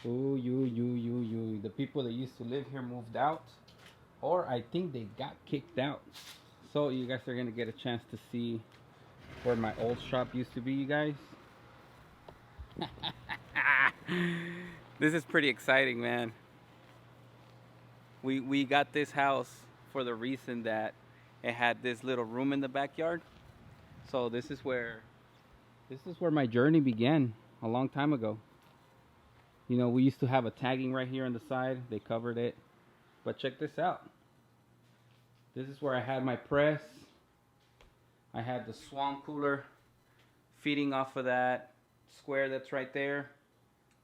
Ooh, you. The people that used to live here moved out, or I think they got kicked out. So you guys are gonna get a chance to see where my old shop used to be, you guys. This is pretty exciting, man. We got this house for the reason that it had this little room in the backyard. So this is where my journey began a long time ago. You know, we used to have a tagging right here on the side. They covered it. But check this out. This is where I had my press. I had the Swan cooler feeding off of that square that's right there.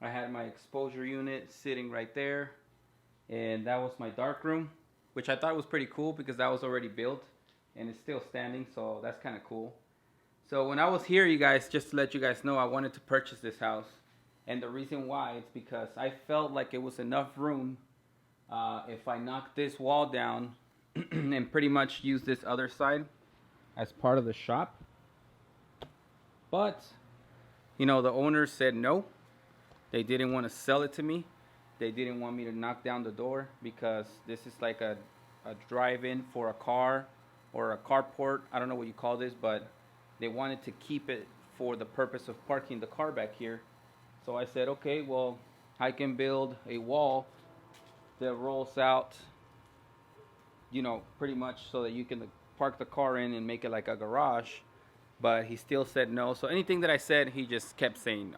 I had my exposure unit sitting right there. And that was my dark room, which I thought was pretty cool because that was already built and it's still standing. So that's kind of cool. So when I was here, you guys, just to let you guys know, I wanted to purchase this house. And the reason why is because I felt like it was enough room if I knocked this wall down and pretty much use this other side as part of the shop. But, you know, the owner said no. They didn't want to sell it to me. They didn't want me to knock down the door because this is like a drive-in for a car or a carport. I don't know what you call this, but they wanted to keep it for the purpose of parking the car back here. So I said, okay, well, I can build a wall that rolls out, you know, pretty much so that you can park the car in and make it like a garage. But he still said no. So anything that I said, he just kept saying no.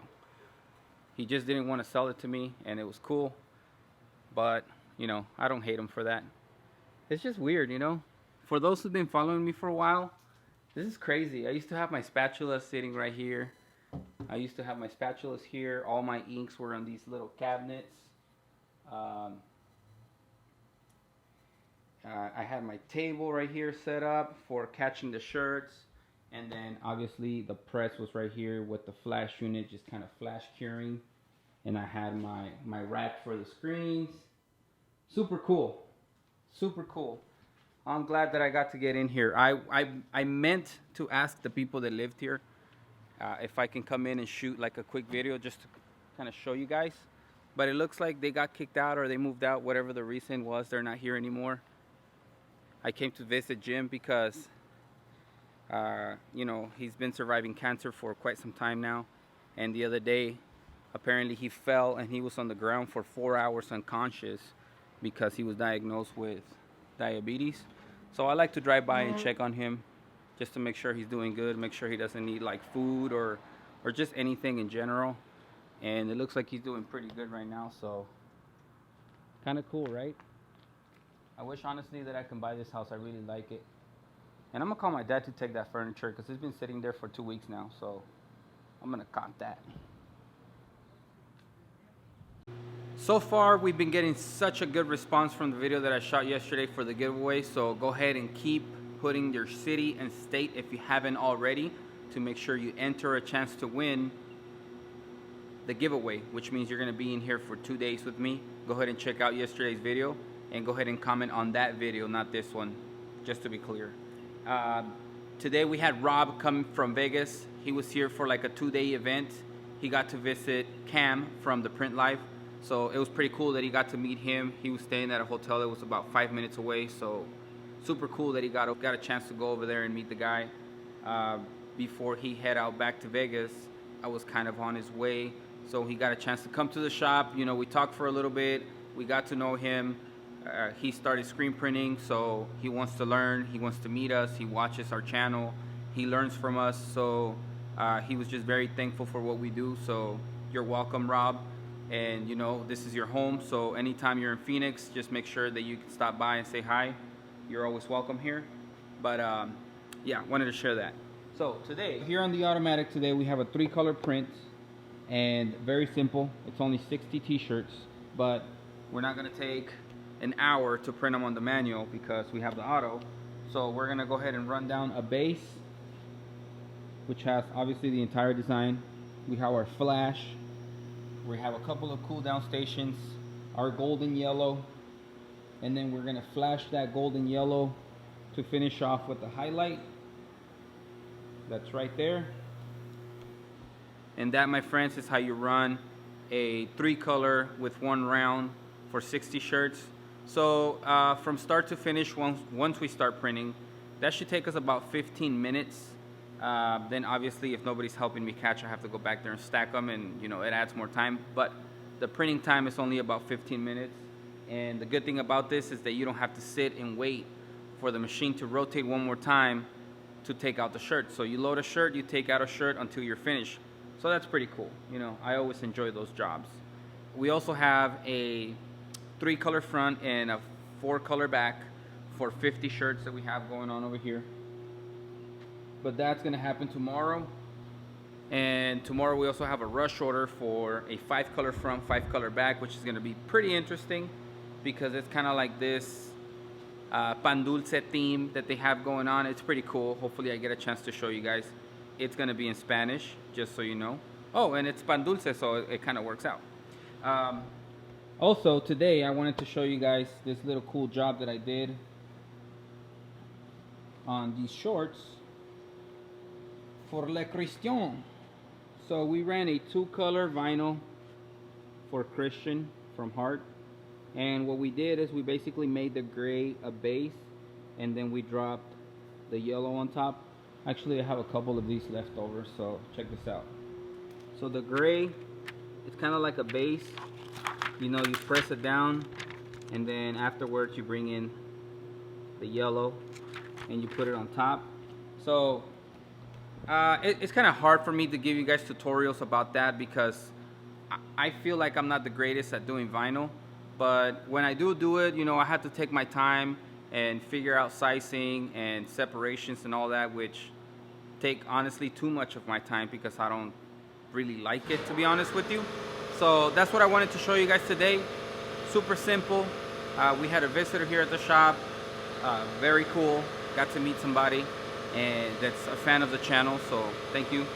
He just didn't want to sell it to me, and it was cool. But, you know, I don't hate him for that. It's just weird, you know. For those who've been following me for a while, this is crazy. I used to have my spatula sitting right here. I used to have my spatulas here. All my inks were on these little cabinets. I had my table right here set up for catching the shirts. And then obviously the press was right here with the flash unit just kind of flash curing. And I had my rack for the screens. Super cool. Super cool. I'm glad that I got to get in here. I meant to ask the people that lived here if I can come in and shoot like a quick video just to kind of show you guys. But it looks like they got kicked out or they moved out, whatever the reason was. They're not here anymore. I came to visit Jim because, you know, he's been surviving cancer for quite some time now. And the other day, apparently he fell and he was on the ground for 4 hours unconscious because he was diagnosed with diabetes. So I like to drive by and check on him just to make sure he's doing good, make sure he doesn't need like food or just anything in general. And it looks like he's doing pretty good right now, so kind of cool, right? I wish honestly that I can buy this house. I really like it. And I'm gonna call my dad to take that furniture because it's been sitting there for 2 weeks now, so I'm gonna cop that. So far, we've been getting such a good response from the video that I shot yesterday for the giveaway. So go ahead and keep putting your city and state if you haven't already to make sure you enter a chance to win the giveaway, which means you're going to be in here for 2 days with me. Go ahead and check out yesterday's video and go ahead and comment on that video, not this one, just to be clear. Today we had Rob come from Vegas. He was here for like a 2-day event. He got to visit Cam from the Print Life. So it was pretty cool that he got to meet him. He was staying at a hotel that was about 5 minutes away. So super cool that he got a chance to go over there and meet the guy. Before he head out back to Vegas, I was kind of on his way. So he got a chance to come to the shop. You know, we talked for a little bit. We got to know him. He started screen printing, so he wants to learn. He wants to meet us. He watches our channel. He learns from us. So he was just very thankful for what we do. So you're welcome, Rob. And you know, this is your home, so anytime you're in Phoenix, just make sure that you can stop by and say hi. You're always welcome here. But yeah, wanted to share that. So today, here on the automatic today, we have a 3-color print, and very simple. It's only 60 t-shirts, but we're not gonna take an hour to print them on the manual because we have the auto. So we're gonna go ahead and run down a base, which has obviously the entire design. We have our flash. We have a couple of cool down stations, our golden yellow, and then we're gonna flash that golden yellow to finish off with the highlight. That's right there. And that, my friends, is how you run a 3-color with 1 round for 60 shirts. So from start to finish, once we start printing, that should take us about 15 minutes. Then obviously if nobody's helping me catch, I have to go back there and stack them, and you know, it adds more time. But the printing time is only about 15 minutes. And the good thing about this is that you don't have to sit and wait for the machine to rotate one more time to take out the shirt. So you load a shirt, you take out a shirt until you're finished. So that's pretty cool. You know, I always enjoy those jobs. We also have a 3-color front and a 4-color back for 50 shirts that we have going on over here. But that's gonna happen tomorrow. And tomorrow we also have a rush order for a 5-color front, 5-color back, which is gonna be pretty interesting because it's kind of like this pan dulce theme that they have going on. It's pretty cool. Hopefully I get a chance to show you guys. It's gonna be in Spanish, just so you know. Oh, and it's pan dulce, so it kind of works out. Also today I wanted to show you guys this little cool job that I did on these shorts for Le Christian. So we ran a 2-color vinyl for Christian from Heart, and what we did is we basically made the gray a base, and then we dropped the yellow on top. Actually I have a couple of these left over, so check this out. So the gray, it's kind of like a base. You know, you press it down, and then afterwards you bring in the yellow and you put it on top. So it's kind of hard for me to give you guys tutorials about that because I feel like I'm not the greatest at doing vinyl. But when I do it, you know, I have to take my time and figure out sizing and separations and all that, which take honestly too much of my time because I don't really like it, to be honest with you. So that's what I wanted to show you guys today. Super simple. We had a visitor here at the shop. Very cool. Got to meet somebody and that's a fan of the channel, so thank you.